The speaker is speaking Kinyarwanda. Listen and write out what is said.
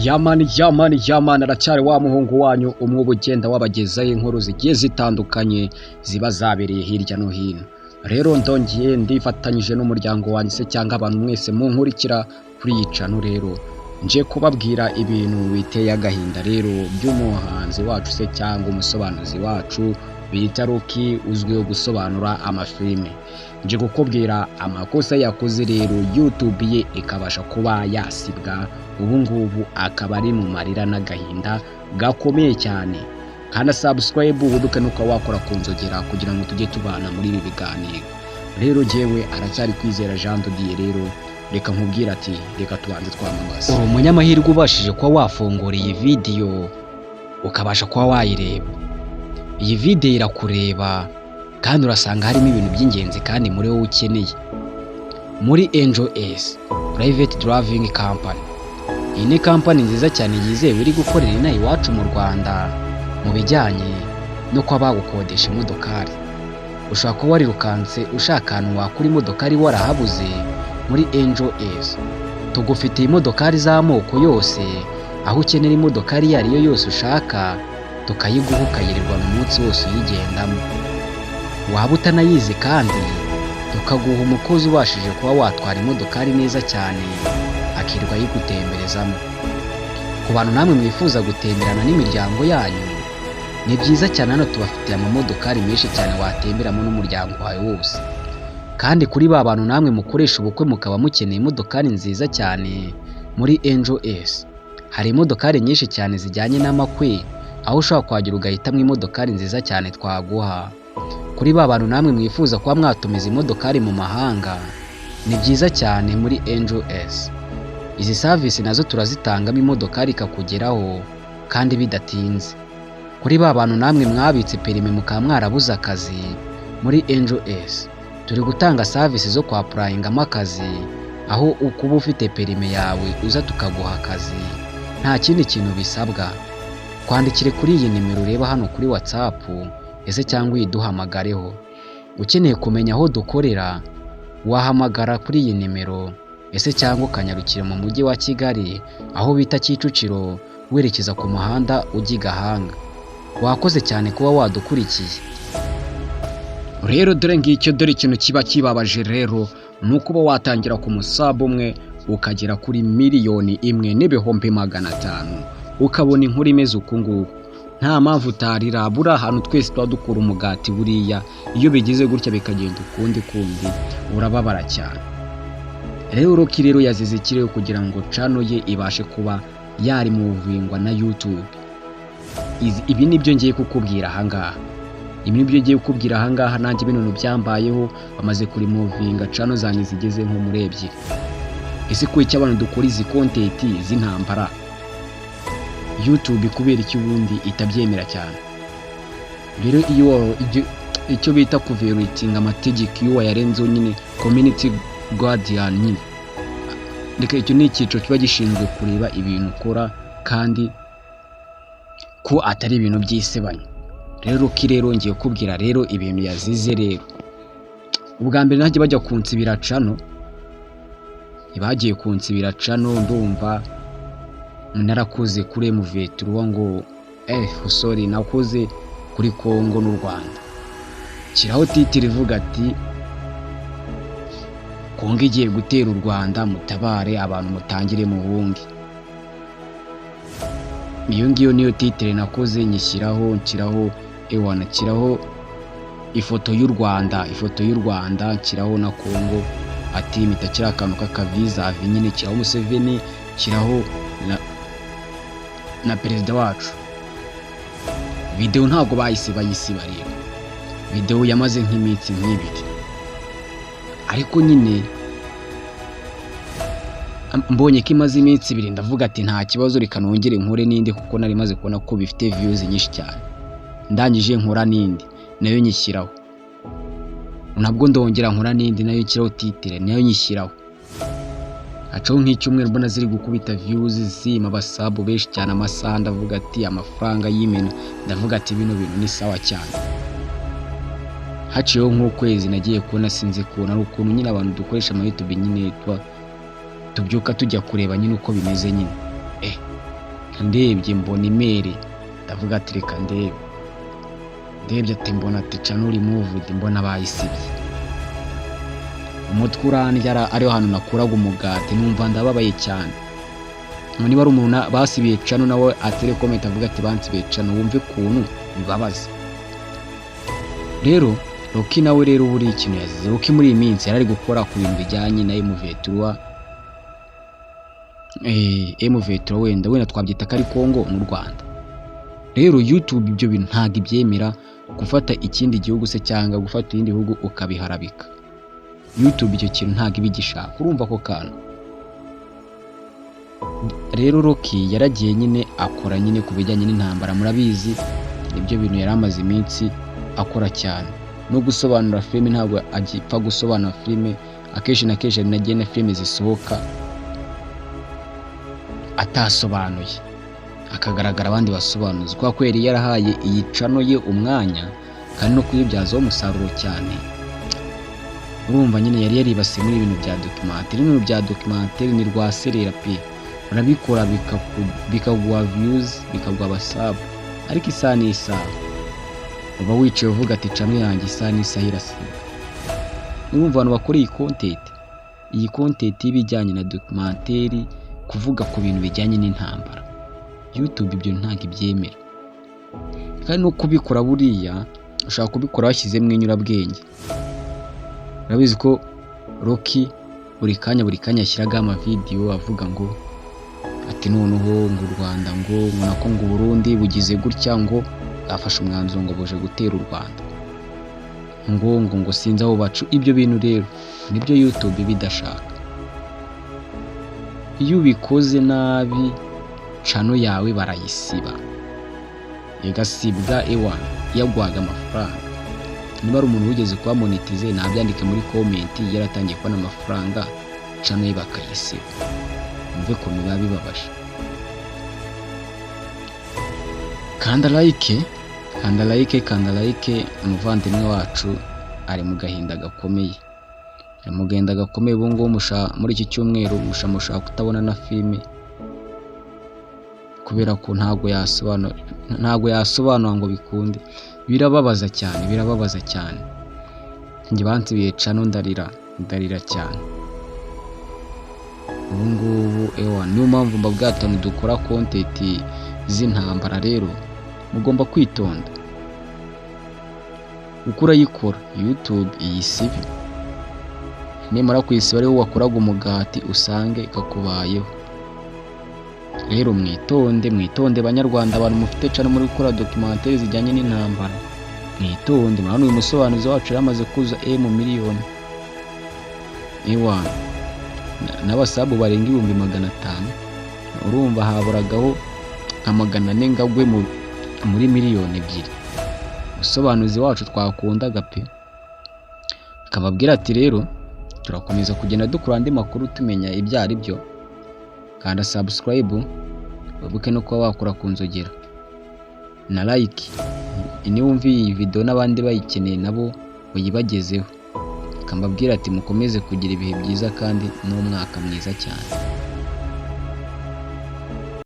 Yamani aracyari wa muhungu wanyu umwe ugenda wabagezaho inkuru zigiye zitandukanye ziba zabereye hirya no hino. Rero ndongeye ndifatanyije n'umuryango wanjye se cyangwa abantu mwese munkurikira kuri iyi channel rero nje kubabwira ibintu biteye agahinda rero by'umuhanzi wacu se cyangwa umusobanuzi wacu bita Rocky uzwiho gusobanura amafilime. Nje gukubwira amakosa yakoze rero YouTube ye ikabasha kuba yasibwa, ubu ngubu akaba ari mu marira n'agahinda gakomeye cyane. Kandi subscribe ubuduke nuko wakora kunzogera kugira ngo tujye tubana muri ibi biganiro. Rero jewe aracyari Kwizera Jean de Dieu rero reka nkubwira ati reka tubanze twamamaza. Uri umunyamahirwe ubashije kuba wafungura iyi video ukabasha kuba wayireba. Iyi video irakureba kandi urasanga harimo ibintu by'ingenzi kandi muri wowe ukeneye. Muri Angel S Private Driving Company. Iyi ni company nziza cyane yizewe iri gukorera inaha iwacu mu Rwanda mu bijyanye no kuba bagukodesha imodokari. Ushaka kuba warirukanse ushaka ahantu wakura imodokari warahabuze, muri Angel S tugufitiye imodokari z'amoko yose, aho ukenera imodokari iyo ari yo yose ushaka tukayiguha ukayirirwa mu munsi wose uyigendamo. Waba utanayizi kandi tukaguha umukozi ubashije kuba watwara imodokari neza cyane akirirwa yigutemberezamo. Ku bantu namwe mwifuza gutemberana n'imiryango yanyu, ni byiza cyane hano tubafitiye amamodokari menshi cyane watemberamo n'umuryango wawe wose. Kandi kuri ba bantu namwe mukoresha ubukwe mukaba mukeneye imodokari nziza cyane, muri Angel S hari imodokari nyinshi cyane zijyanye n'amakwe, aho ushobora kuhagera ugahitamo imodokari nziza cyane twaguha. Kuri ba bantu namwe mwifuza kuba mwatumiza imodokari mu mahanga, ni byiza cyane muri Angel S. Izi service nazo turazitangamo imodokari ikakugeraho kandi bidatinze. Kuri ba bantu namwe mwabitse perime mukaba mwarabuze akazi, muri Angel S turi gutanga service zo kwa applyingamo akazi, aho ukuba ufite perime yawe uza tukaguha akazi nta kindi kintu bisabwa. Kwandikire kuri iyi nimero ureba hano kuri WhatsApp ese cyangwa uyiduhamagareho. Ukeneye kumenya aho dukorera wahamagara kuri iyi nimero ese cyangwa ukanyarukira mu mujyi wa Kigali aho bita Kicukiro werekeza ku muhanda ujya i Gahanga. Wakoze cyane kuba wadukurikiye. Rero dore ngicyo dore ikintu kiba kibabaje rero nuko uba watangira ku musabo umwe ukagera kuri 1,150,000 ukabona inkuru imeze uku nguku. Nta mpamvu utarira, buri ahantu twese tuba dukura umugati buriya iyo bigize gutya bikagenda ukundi kundi urababara cyane. Rero Rocky rero yazize ikirere kugira ngo channel ye ibashe kuba yari mu buvingwa na YouTube. Ibi nibyo ngiye kukubwira ahangaha. Nanjye ibintu byambayeho bamaze kuri muvinga channel zanjye zigeze nko muri 2. Ese ko iki abantu dukora izi content z'intambara YouTube kubera iki ubundi itabyemera cyane. Rero iyo icyo bita kuverting amategeko iyo wayarenze nyine community guardian nyine, reka icyo ni icyiciro kiba gishinzwe kureba ibintu ukora kandi ko atari ibintu byisebanya. Rero Rocky rero ngiye kubwira rero ibintu yazize rero. Ubwa mbere najye bajya kunsibira channel, ibagiye kunsibira channel ndumva narakoze kuri M23 ngo sorry nakoze kuri Kongo n'u Rwanda. Kiraho titire ivuga ati Kongo igiye gutera u Rwanda mutabare abantu mutangire mu bungi. Iyo ngiyo niyo titire nakoze nyishyiraho nshyiraho ifoto y'u Rwanda nshyiraho na Kongo ati mitakira akantu k'akaviza nyine kiraho Museveni kiraho na perezida wacu. Video ntabwo bayisiba rero. Video yamaze nk'iminsi nk'ibiri. Ariko nyine mbonye ko imaze iminsi 2 ndavuga ati nta kibazo reka nongere nkore n'indi kuko nari maze kubona ko bifite views nyinshi cyane. Ndangije nkora n'indi nayo nyishyiraho. Nabwo ndongera nkora n'indi nayo kiraho titire nayo nyishyiraho. Acaho nk'icyumweru mbona ziri gukubita views zima basabo benshi cyane amasanda avuga ati amafaranga y'imena. Ndavuga ati bino bintu ni sawa cyane. Haciyeho nk'ukwezi nagiye kubona sinzi kubona ari ukuntu nyine abantu dukoresha ama YouTube nyine tubyuka tujya kureba nyine uko bimeze nyine. ndebye mbona imeri ndavuga ati reka ndebye ati mbona ati channel removed, mbona bayisibye, umutwe urandya ariho hantu nakuraga umugati, numva ndababaye cyane. Niba ari umuntu basibiye channel nawe atere comment avuga ati bansibiye channel, wumve ukuntu bibabaza. Rero Rocky nawe rero buri ikintu yazize. Rocky muri iyi minsi yarari gukora ku bintu bijyanye na M23, M23 wenda twabyita kari Kongo mu Rwanda. Rero YouTube ibyo bintu ntago ibyemera, gufata ikindi gihugu se cyangwa gufata ibindi bihugu ukabiharabika. YouTube icyo kintu ntago ibigishaka, urumva ko kana. Rero Rocky yaragiye nyine akora nyine ku bijyanye n'intambara, murabizi nibyo bintu yari amaze iminsi akora cyane. No gusobanura filime ntabwo agipfa gusobanura filime, akenshi na kenshi nagiye na filime zisohoka atasobanuye, akagaragara abandi basobanuzi, kwa kweri yarahaye iyi channel ye umwanya kandi no kuyibyazaho umusaruro cyane. Urumva nyine yari yaribasiye muri ibintu bya documentaire. Ibintu bya documentaire ni rwaserera pe, urabikora bikaguha views, bikaguha abasub, ariko isaha n'isaha uba wicaye uvuga ati channel yanjye isaha n'isaha irasiba. Urumva abantu bakora iyi content y'ibijyanye na documentaire, kuvuga ku bintu bijyanye n'intambara, YouTube ibyo ntago ibyemera. Kandi no kubikora buriya ushaka kubikora washyizemo inyurabwenge. Urabizi ko Rocky buri kanya ashyiraga ama video avuga ngo ati noneho ngo u Rwanda ngo nako ngo Burundi bugize gutya, ngo afashe umwanzuro ngo buje gutera u Rwanda, ngo sinzi aho bacu. Ibyo bintu rero nibyo YouTube bidashaka. Iyo ubikoze nabi channel yawe barayisiba, igasibwa yagwaga amafaranga. Niba ari umuntu wigeze kuba monetize nabyandike muri comment, yaratangiye kubona amafaranga channel ye bakayisiba. Umve ko biba bibabaje. Kanda like, umuvandimwe wacu ari mu gahinda gakomeye. Ubu ngubu muri iki cyumweru mushaka kutabona na filime, kubera ko ntago yasobanura ngo bikunde. Birababaza cyane. Njye bansibiye channel ndarira cyane. Ubu ngubu niyo mpamvu mbabwatanu dukora content z'intambara. Rero mugomba kwitonda uko urayikora. YouTube iyisibe, nimara kuyisiba ariho wakoraga umugati usange ikakubayeho. Rero mwitonde banyarwanda, abantu mufite channel muri gukora documentaire zijyanye n'intambara, mwitonde. Mwana uyu musobanuzi wacu yamaze kuza miliyoni n'abasabu barenga 500,000. Urumva haburagaho nka 400 ngagwe muri miliyoni 2. Musobanuzi wacu twakundaga pe. Akababwira ati rero turakomeza kugenda dukora andi makuru tumenya ibyo ari byo. Kanda subscribe, wabuke no kuba wakora ku nzogera na like, ni wumva iyi video n'abandi bayikeneye nabo uyibagezeho. Akambabwira ati mukomeze kugira ibihe byiza kandi n'umwaka mwiza cyane.